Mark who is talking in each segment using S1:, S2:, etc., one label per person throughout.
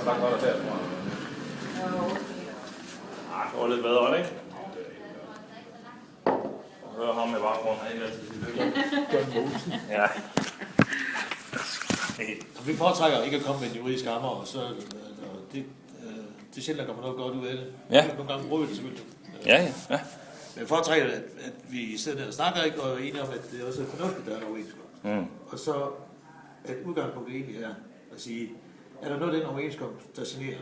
S1: Hvor langt var der der? Det var lidt bedre, ikke? Hør ham i baggrunden, han er ikke altid lykke. Ja.
S2: Vi foretrækker ikke at komme med en juridisk hammer, og så det er sjældent, der kommer noget godt ud af det.
S1: Ja.
S2: Nogle gange bruger vi det selvfølgelig.
S1: Ja.
S2: Men jeg foretrækker, at vi sidder der og snakker ikke, og er enige om, at det også er fornuftigt, der er en overenskomst. Og så at udgangspunktet egentlig er at sige, er der noget af den overenskomst, der generer,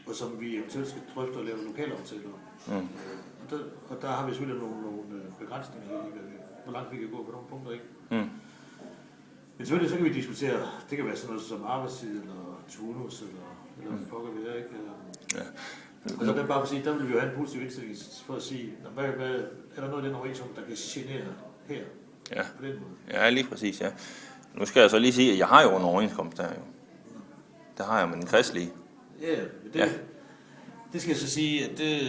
S2: og som vi eventuelt skal drøfte og lave lokale aftaler om. Og der har vi selvfølgelig nogle begrænsninger i, hvor langt vi kan gå på nogle punkter, ikke? Men selvfølgelig så kan vi diskutere, det kan være sådan noget som arbejdstid, eller turnus, eller hvad pokker vi er, ikke? Og så er det bare for at sige, der vil vi jo have en positiv indstilling for at sige, er der noget af den overenskomst, der kan genere her?
S1: Ja.
S2: På den måde.
S1: Ja, lige præcis, ja. Nu skal jeg så lige sige, at jeg har jo en overenskomst der jo. Det har jeg med den kristelige.
S2: Ja, det skal jeg så sige, at det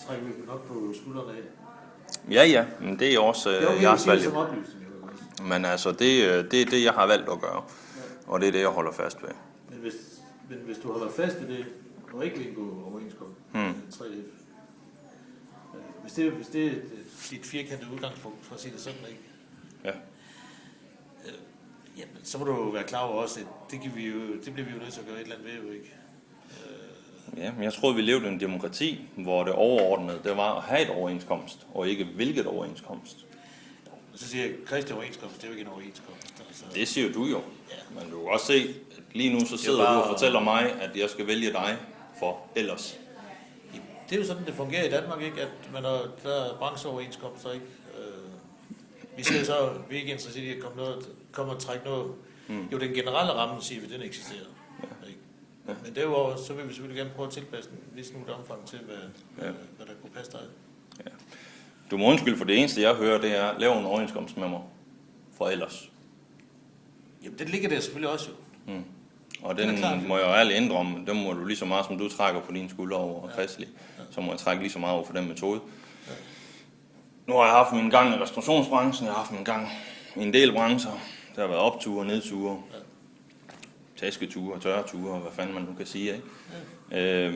S2: trækker vi nok på skuldrene af.
S1: Ja, men det er også jeres valg.
S2: Som oplysning.
S1: Men altså, det er det, jeg har valgt at gøre. Og det er det, jeg holder fast ved.
S2: Men hvis du holder fast ved det, og ikke vil indgå overenskomst, 3F, hvis det er dit firkantede udgangspunkt, for at sige det sådan, ikke?
S1: Ja.
S2: Jamen, så må du være klar over også, at det bliver vi jo nødt til at gøre et eller andet ved, jo ikke?
S1: Ja, men jeg troede, vi levede i en demokrati, hvor det overordnede, det var at have et overenskomst, og ikke hvilket overenskomst.
S2: Og så siger jeg, Kristi overenskomst, det er jo ikke en overenskomst. Altså.
S1: Det siger du jo.
S2: Ja.
S1: Men du kan også se, at lige nu så sidder du og fortæller mig, at jeg skal vælge dig for ellers.
S2: Det er jo sådan, det fungerer i Danmark, ikke? At der er brancheoverenskomster, ikke? Vi skal så, vi er ikke interesseret i at komme og trække noget. Jo, den generelle ramme, siger vi, den eksisterer. Ja. Ikke? Ja. Men derudover, så vil vi selvfølgelig gerne prøve at tilpasse den lidt smule omfang til, hvad der kunne passe dig.
S1: Ja. Du må undskylde, for det eneste, jeg hører, det er, lave en overenskomst med mig for ellers.
S2: Jamen, det ligger der selvfølgelig også jo.
S1: Og den må jeg jo ærligt indrømme, den må du lige så meget, som du trækker på dine skuldre over kristelig, så må jeg trække lige så meget over for den metode. Ja. Nu har jeg haft min gang i restaurationsbranchen, jeg har haft min gang i en del brancher. Der har været opture, nedture, tasketure, tørreture, hvad fanden man nu kan sige, ikke? Ja.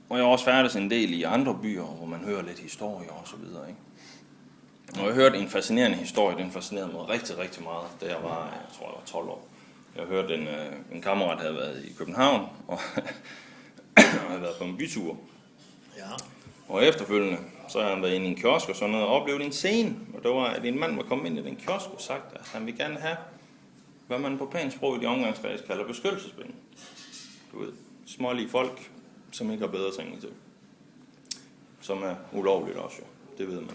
S1: Og jeg har også færdes en del i andre byer, hvor man hører lidt historier og så videre, ikke? Og jeg hørte en fascinerende historie, den fascinerede mig rigtig, rigtig meget, da jeg var, jeg tror jeg var 12 år. Jeg hørte en kammerat havde været i København, og havde været på en bytur.
S2: Ja.
S1: Og efterfølgende, så har han været inde i en kiosk og sådan noget, og oplevet en scene, og det var, at en mand var kommet ind i den kiosk og sagt, at han vil gerne have, hvad man på pænt sprog i de omgangskreds kalder beskyttelsespenge. Du ved, smålige folk, som ikke har bedre ting til. Som er ulovligt også, jo. Det ved man.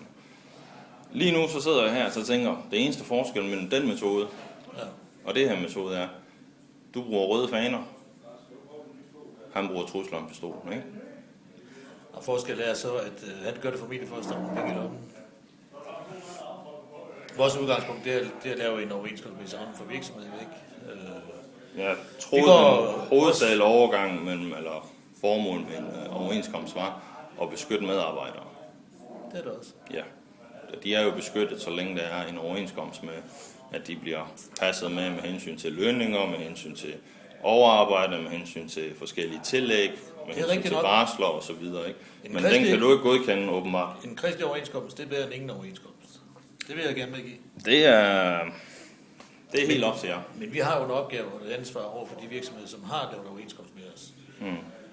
S1: Lige nu så sidder jeg her og tænker, det eneste forskel mellem den metode og det her metode er, du bruger røde faner, han bruger trusler om pistolen, ikke?
S2: Og forskellen er så, at han gør det formentlig for at stoppe nogle penge i lommen. Vores udgangspunkt det er at lave en overenskomstmæssig ramme for virksomheden, ikke?
S1: Jeg troede, hovedsagelig overgang mellem, eller formålet med en overenskomst var at beskytte medarbejdere.
S2: Det er det også.
S1: Ja. De er jo beskyttet, så længe der er en overenskomst med, at de bliver passet med hensyn til lønninger, med hensyn til overarbejde, med hensyn til forskellige tillæg, med hensyn til varsler og så videre, ikke? Men den kan du ikke godkende, åbenbart.
S2: En kristelig overenskomst, det er bedre end ingen overenskomst. Det vil jeg gerne medgive.
S1: Det er helt op til jer.
S2: Men vi har jo en opgave og et ansvar over for de virksomheder, som har lavet overenskomst med os.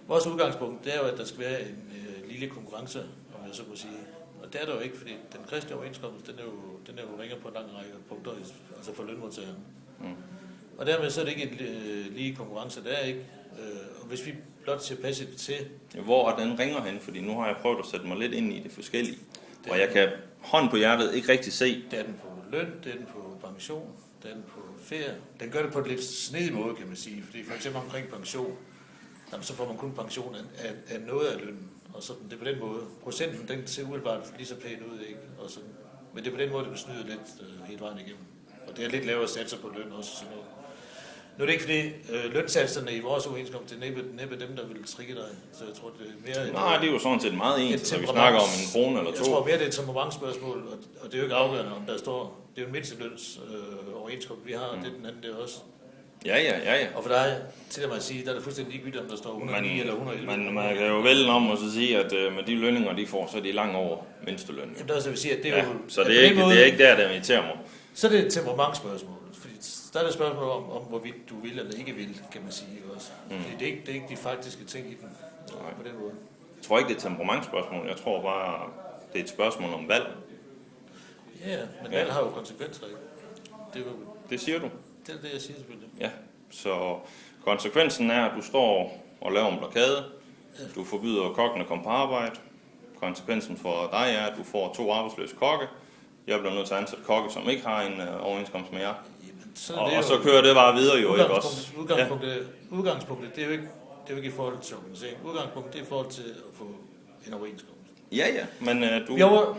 S2: Vores udgangspunkt, det er jo, at der skal være en lille konkurrence, om jeg så må sige. Og det er der jo ikke, fordi den kristne overenskomst, den er jo ringer på en lang række punkter, altså for lønmodtagerne. Og dermed så er det ikke en lige konkurrence, der er ikke. Og hvis vi blot ser passivt til...
S1: Hvor er den ringer hen? Fordi nu har jeg prøvet at sætte mig lidt ind i det forskellige. Og jeg kan hånd på hjertet ikke rigtig se...
S2: Det er den på løn, det er den på pension, det er den på ferie. Den gør det på en lidt snedig måde, kan man sige. Fordi for eksempel omkring pension, jamen, så får man kun pension af noget af lønnen. Og sådan, det er på den måde. Procenten, den ser umiddelbart lige så pæn ud, ikke? Og sådan. Men det er på den måde, det besnyder lidt hele vejen igennem. Og det er lidt lavere satser på løn også. Sådan noget. Nu er det ikke fordi, lønsatserne i vores overenskomst, det er næppe dem, der vil trigge dig. Så jeg tror, det er mere...
S1: Nej, det er jo sådan set meget ens, når vi snakker om en krone eller to.
S2: Jeg tror mere, det er et temperamentsspørgsmål, og det er jo ikke afgørende, om der står... Det er jo en mindsteløns overenskomst, vi har, og det er den anden der også.
S1: Ja.
S2: Og for dig, til at sige, der er det fuldstændig ligegyldigt, om der står 109 eller 111.
S1: Man kan jo vælge om at sige, at med de lønninger, de får, så er de langt over mindstelønnen.
S2: Jamen, det er også, jeg vil sige, at det er jo...
S1: Så det er ikke der irriterer mig.
S2: Så er det et temperamentsspørgsmål. Fordi der er det et spørgsmål om, hvorvidt du vil eller ikke vil, kan man sige også. Fordi det er ikke de faktiske ting i den på den måde.
S1: Jeg tror ikke, det er et temperamentsspørgsmål. Jeg tror bare, det er et spørgsmål om valg.
S2: Ja, men valg har jo konsekvenser, ikke?
S1: Det siger du?
S2: Det er det, jeg siger selvfølgelig.
S1: Ja, så konsekvensen er, at du står og laver en blokade. Du forbyder kokken at komme på arbejde. Konsekvensen for dig er, at du får 2 arbejdsløse kokke. Jeg bliver nødt til at ansætte kokke, som ikke har en overenskomst med jer. Og så kører det bare videre jo, ikke også?
S2: Udgangspunktet, det er jo ikke i forhold til organisering. Udgangspunktet, det er i forhold til at få en overenskomst.
S1: Ja, men du...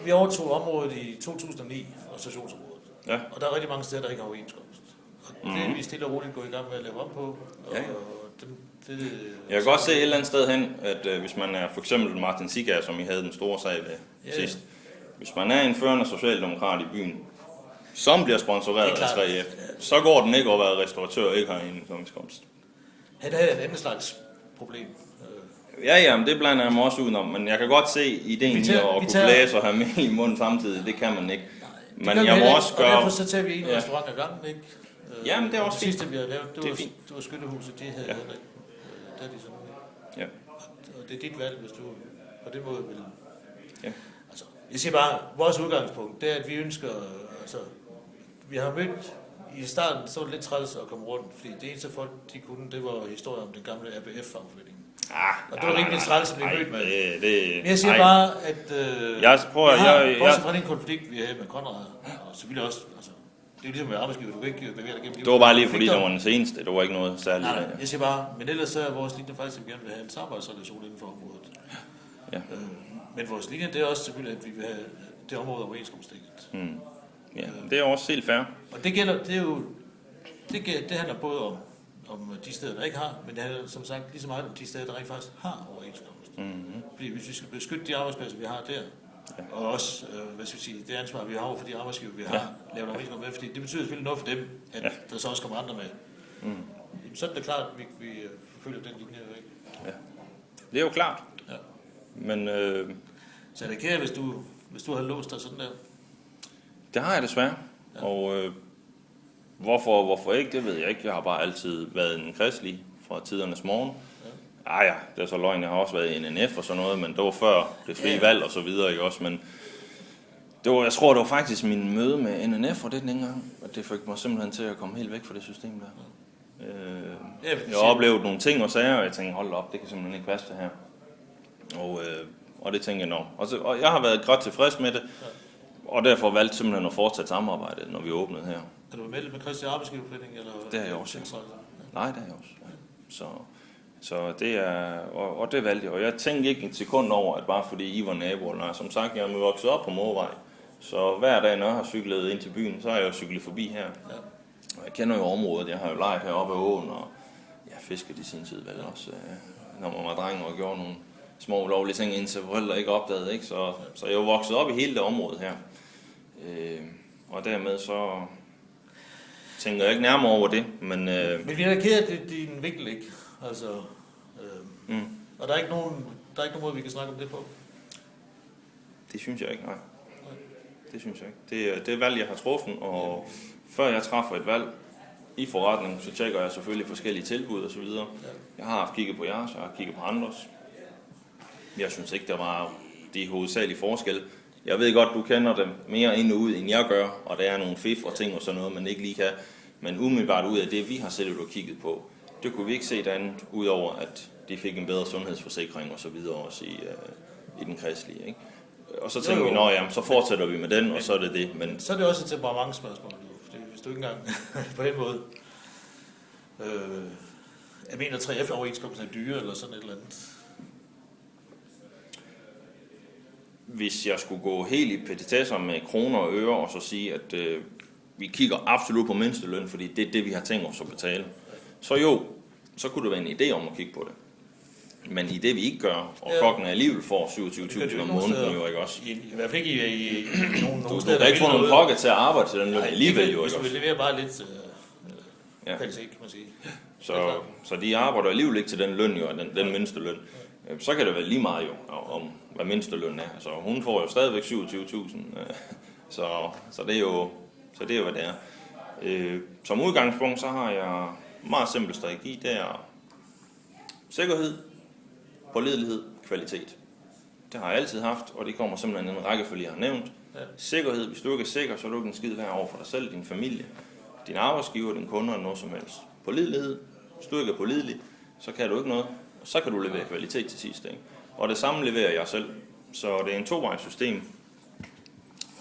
S2: Vi overtog området i 2009, og stationsområdet.
S1: Ja.
S2: Og der er rigtig mange steder, der ikke har overenskomst. Og det er vi stille og roligt gå i gang med at lave om på.
S1: Jeg kan godt se et eller andet sted hen, at hvis man er for eksempel Martin Siga, som I havde den store sag ved sidst. Hvis man er en førende socialdemokrat i byen, som bliver sponsoreret af 3F, så går den ikke at være restauratør og ikke har en overenskomst.
S2: Han havde et andet slags problem.
S1: Ja, men det blander jeg mig også udenom, men jeg kan godt se ideen i at kunne blæse og have mel i munden samtidig. Det kan man ikke.
S2: Men jeg må også gøre... Og derfor så tager vi en restaurant ad gangen, ikke?
S1: Jamen, det er også
S2: fint. Det sidste, vi har lavet, det var Skyttehuset, de havde heller ikke. Der er de sådan.
S1: Ja.
S2: Og det er dit valg, hvis du på den måde vil.
S1: Ja.
S2: Altså, jeg siger bare, vores udgangspunkt, det er, at vi ønsker, altså, vi har mødt, i starten så var det lidt træls at komme rundt, fordi det eneste folk, de kunne, det var historier om den gamle RBF-fagforening. Og det var rimelig træls at blive mødt med. Men jeg siger bare, at bortset fra den konflikt, vi havde med Konrad, og selvfølgelig også, altså, det er ligesom med arbejdsgiver, du kan ikke bevæge dig gennem.
S1: Det var bare lige fordi, det var den seneste, det var ikke noget særligt.
S2: Nej, jeg siger bare, men ellers så er vores linje faktisk, at vi gerne vil have en samarbejdsrelation inden for området.
S1: Ja.
S2: Men vores linje, det er også selvfølgelig, at vi vil have det område overenskomstdækket.
S1: Ja, det er også helt fair.
S2: Og det gælder, det handler både om de steder, der ikke har, men det handler som sagt lige så meget om de steder, der rent faktisk har overenskomst. Fordi hvis vi skal beskytte de arbejdspladser, vi har der, og også, hvad skal vi sige, det ansvar, vi har over for de arbejdsgiver, vi har lavet overenskomst med, fordi det betyder selvfølgelig noget for dem, at der så også kommer andre med. Så er det klart, at vi forfølger den linje. Ikke?
S1: Ja. Det er jo klart.
S2: Ja.
S1: Men,
S2: så er det kære, hvis du havde låst dig sådan der?
S1: Det har jeg desværre. Ja. Og hvorfor ikke, det ved jeg ikke. Jeg har bare altid været en kristelig fra tidernes morgen. Ja, det er så løgn. Jeg har også været i en NF og sådan noget, men det var før det frie valg og så videre, ikke også? Men jeg tror, det var faktisk min møde med NNF og det den gang, at det fik mig simpelthen til at komme helt væk fra det system der. Jeg oplevede nogle ting og sager, og jeg tænkte, hold op, det kan simpelthen ikke passe det her. Og det tænkte jeg nok. Og jeg har været godt tilfreds med det, og derfor valgte simpelthen at fortsætte samarbejdet, når vi åbnede her.
S2: Er du med Kristi Arbejdsgiverforening? Eller
S1: det er jeg også. Nej, det er jeg også. Ja. Så det er, og det valgte jeg. Og jeg tænkte ikke et sekund over, at bare fordi I var naboer. Nej, som sagt, jeg er vokset op på Måvej. Så hver dag, når jeg har cyklet ind til byen, så har jeg jo cyklet forbi her. Ja. Og jeg kender jo området. Jeg har jo leget heroppe af åen, og jeg fisket i sin tid vel også. Når man var dreng og gjorde nogle små ulovlige ting, indtil forældre ikke opdagede. Ikke? Så jeg er jo vokset op i hele det område her. Og dermed så tænker jeg ikke nærmere over det. Men
S2: vi er da ked af, det er din vinkel, ikke? Altså, og der er ikke nogen måde, vi kan snakke om det på?
S1: Det synes jeg ikke, nej. Det synes jeg ikke. Det er valg, jeg har truffet, og før jeg træffer et valg i forretningen, så tjekker jeg selvfølgelig forskellige tilbud og så videre. Jeg har haft kigget på jeres, jeg har kigget på andres. Jeg synes ikke, der var de hovedsagelige forskelle. Jeg ved godt, du kender dem mere ind og ud, end jeg gør, og der er nogle fif og ting og sådan noget, man ikke lige kan. Men umiddelbart ud af det, vi har selv kigget på, det kunne vi ikke se andet, udover at de fik en bedre sundhedsforsikring og så videre også i den kristelige, ikke? Og så tænker vi, så fortsætter vi med den, og så er det det. Men
S2: så er det også et temperamentsspørgsmål, hvis du ikke engang på den måde. Jeg mener, 3F-overenskomsten er dyre eller sådan et eller andet.
S1: Hvis jeg skulle gå helt i petitesser med kroner og øre, og så sige, at vi kigger absolut på mindsteløn, fordi det er det, vi har tænkt os at betale, så kunne det være en idé om at kigge på det. Men i det, vi ikke gør, og kokken alligevel får 27.000 om måneden, jo ikke også.
S2: I hvert fald ikke i nogle
S1: steder. Du kan ikke få nogen kokke til at arbejde til den løn alligevel, jo ikke også.
S2: Hvis vi leverer bare lidt kvalitet, kan man sige.
S1: Så de arbejder alligevel ikke til den løn, jo, den mindste løn. Så kan det være lige meget jo, om hvad mindste løn er. Så hun får jo stadigvæk 27.000. Så det er jo, hvad det er. Som udgangspunkt, så har jeg meget simpel strategi. Det er sikkerhed, pålidelighed, kvalitet. Det har jeg altid haft, og det kommer simpelthen en rækkefølge, jeg har nævnt. Ja. Sikkerhed, hvis du ikke er sikker, så er du ikke en skid værd over for dig selv, din familie, din arbejdsgiver, din kunder og noget som helst. Pålidelighed, hvis du ikke er pålidelig, så kan du ikke noget. Så kan du levere kvalitet til sidst. Ikke? Og det samme leverer jeg selv. Så det er en tovejs system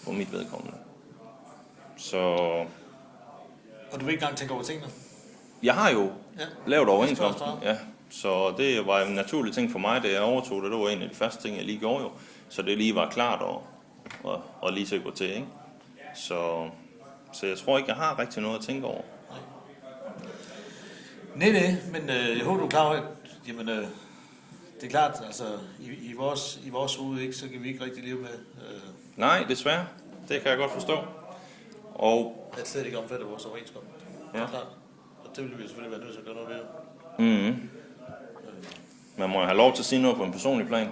S1: på mit vedkommende. Så...
S2: Og du vil ikke engang tænke over tingene?
S1: Jeg har jo lavet overenskomsten. Ja. Så det var en naturlig ting for mig, da jeg overtog det. Det var en af de første ting, jeg lige gjorde jo. Så det lige var klart og lige til at gå til. Ikke? Så jeg tror ikke, jeg har rigtig noget at tænke over.
S2: Nej, men jeg håber, du er klar over, at jamen, det er klart, altså i vores hoved, ikke, så kan vi ikke rigtig leve med...
S1: Nej, desværre. Det kan jeg godt forstå. Og...
S2: At slet ikke omfatter vores overenskomst. Ja. Klart. Og det vil vi selvfølgelig være nødt til at gøre noget ved.
S1: Mm-hmm. Man må have lov til at sige noget på en personlig plan.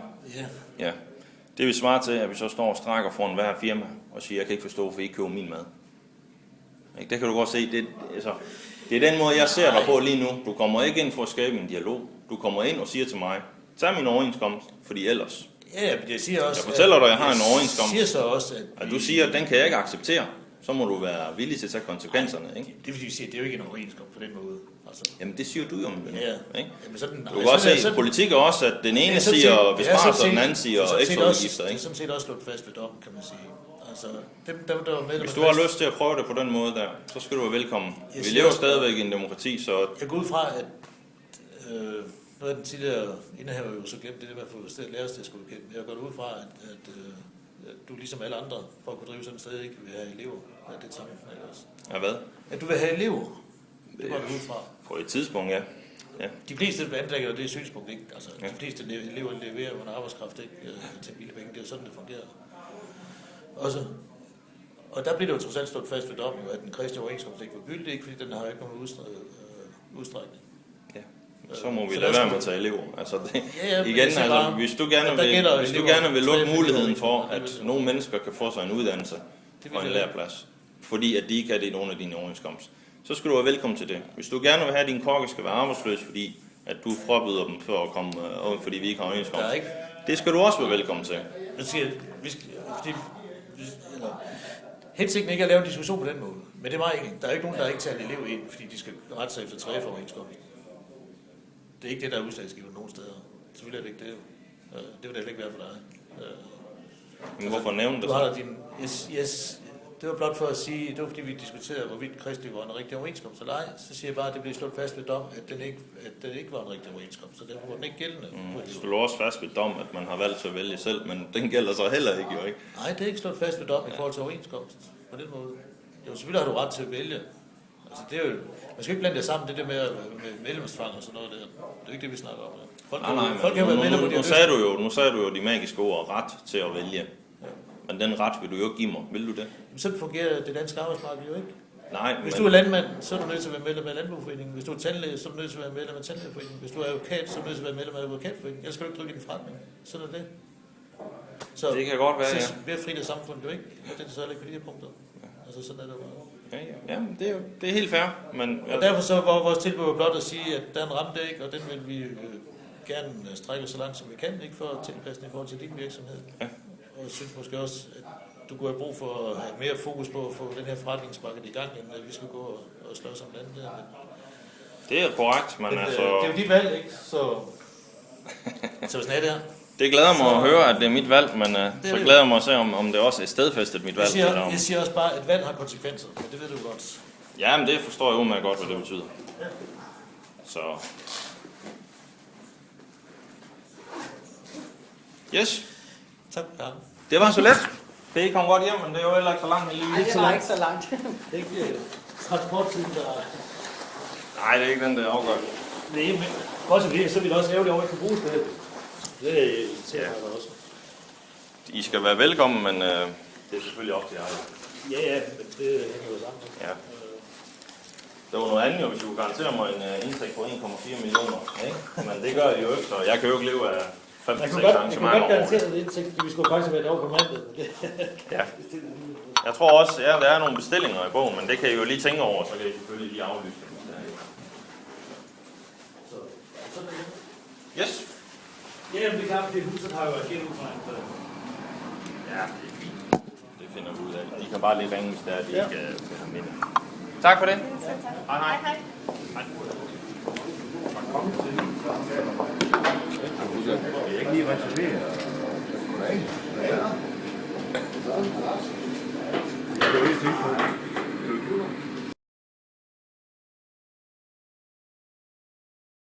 S1: Ja. Det vil svare til, at vi så står og strækker foran hver firma og siger, jeg kan ikke forstå, hvorfor I ikke køber min mad. Det kan du godt se. Det er den måde, jeg ser dig på lige nu. Du kommer ikke ind for at skabe en dialog. Du kommer ind og siger til mig, tag min overenskomst, fordi ellers...
S2: Ja, jeg siger også...
S1: Jeg fortæller dig, at jeg har en overenskomst.
S2: Jeg siger så også,
S1: at du siger, at den kan jeg ikke acceptere. Så må du være villig til at tage konsekvenserne, ikke?
S2: Det vil sige, at det er jo ikke en overenskomst på den måde. Altså.
S1: Jamen det siger du jo, men ikke?
S2: Jamen, sådan,
S1: du kan også se, politik er også, at den ene siger besparelser, og den anden siger ekstraudgifter, ikke?
S2: Det er sådan set også slået fast ved dommen, kan man sige. Altså, der var med,
S1: hvis du har lyst til at prøve det på den måde der, så skal du være velkommen. Vi lever stadigvæk i en demokrati, så...
S2: Jeg går ud fra, at noget af den tidligere indehaver jo så glemt det med at få stedet lærerstedsgodkendt. Jeg går ud fra, at du ligesom alle andre, for at kunne drive sådan et sted, ikke vil have elever. Ja, det er tanken, ikke også?
S1: Ja, hvad?
S2: At du vil have elever. Det går du ud fra.
S1: På et tidspunkt, ja.
S2: De fleste anlægger det synspunkt, ikke? Altså, de fleste elever leverer jo en arbejdskraft, ikke? Til billige. Det er sådan, det fungerer. Også. Og der bliver det jo trods alt stået fast ved dommen, at den kristne overenskomst ikke var gyldig, ikke? Fordi den har ikke nogen udstrækning.
S1: Ja. Så må vi lade være med at tage elever. Altså det, igen, altså, hvis du gerne vil lukke muligheden for, at nogle mennesker kan få sig en uddannelse og en læreplads, fordi at de ikke er det i nogle af dine overenskomster, så skal du være velkommen til det. Hvis du gerne vil have, at dine kokke skal være arbejdsløs, fordi at du frabeder dem for at komme, fordi vi ikke har overenskomst, det skal du også være velkommen til.
S2: Hensigten ikke at lave en diskussion på den måde, men det er meget enkelt. Der er ikke nogen, der ikke tager en elev ind, fordi de skal rette sig efter 3 overenskomst. Det er ikke det, der er udslagsgivende nogen steder. Selvfølgelig er det ikke det. Det vil det ikke være for dig.
S1: Men hvorfor nævne det
S2: så? Det var blot for at sige, det var fordi vi diskuterede, hvorvidt Kristi var en rigtig overenskomst eller ej. Så siger jeg bare, at det blev slået fast ved dom, at den ikke var en rigtig overenskomst, så derfor var den ikke gældende.
S1: Det slår også fast ved dom, at man har valgt at vælge selv, men den gælder så heller ikke, jo ikke?
S2: Nej, det er ikke slået fast ved dom i forhold til overenskomst på den måde. Jo, selvfølgelig har du ret til at vælge. Altså, det er jo, man skal ikke blande det sammen, det der med medlemstvang og sådan noget der. Det er ikke det, vi snakker om.
S1: Nu sagde du jo de magiske ord, ret til at vælge. Men den ret vil du jo ikke give mig. Vil du det?
S2: Men så fungerer det danske arbejdsmarked jo ikke.
S1: Nej,
S2: hvis du er landmand, så er du nødt til at være medlem af Landbrugforeningen. Hvis du er tandlæge, så er du nødt til at være medlem af Tandlægeforeningen. Hvis du er advokat, så er du nødt til at være medlem af Advokatforeningen. Ellers skal du ikke drive din forretning. Sådan er det. Så
S1: det kan godt være, ja.
S2: Vi er frit af samfundet jo ikke. Og det er så heller ikke på de her punkter. Altså sådan er det bare.
S1: Ja, det er helt fair. Men,
S2: og derfor så var vores tilbud blot at sige, at der er en ramt ikke, og den vil vi gerne strække så langt som vi kan, ikke for tilpasning i forhold til din virksomhed. Ja. Og jeg synes måske også, at du kunne have brug for at have mere fokus på at få den her forretningsmarked i gang, end at vi skal gå og slås om landet der.
S1: Det er korrekt, men altså...
S2: Det er jo dit valg, ikke? Så sådan er det her.
S1: Det glæder mig at høre, at det er mit valg, men så glæder jeg mig at se, om det også er stedfæstet mit valg.
S2: Jeg siger også bare, at valg har konsekvenser, men det ved du godt.
S1: Ja, men det forstår jeg udmærket godt, hvad det betyder. Ja. Så... Yes.
S2: Tak. Ja.
S1: Det var så let. Det er kommet godt hjem, men det er jo heller ikke så langt.
S3: Nej, det var ikke så langt.
S2: Det er ikke transporttiden, der...
S1: Nej, det er ikke den, der afgør.
S2: Nej, men også det, så vil det også ærgerligt over, at ikke kan bruges det. Det irriterer mig også.
S1: I skal være velkommen, men det er selvfølgelig op til jer.
S2: Ja, men det hænger jo sammen.
S1: Ja. Det var noget andet, jo, hvis I kunne garantere mig en indtægt på 1,4 millioner. Ikke? Men det gør I jo ikke, så jeg kan jo ikke leve af 5-6 arrangementer.
S2: Jeg kunne godt garantere det indtægt, vi skulle faktisk have været over på mandag.
S1: Ja. Jeg tror også, ja, der er nogle bestillinger i bogen, men det kan I jo lige tænke over, så kan I selvfølgelig lige aflyse dem. Yes.
S2: Ja, men det er klart, det huset har jo ageret ud fra en.
S1: Ja, det er fint. Det finder vi ud af. De kan bare lige ringe, hvis der er, de ikke vil have minde. Tak for det. Hej, hej. Hej.
S3: Jeg kan ikke lige reservere. Jeg kan jo ikke tænke på.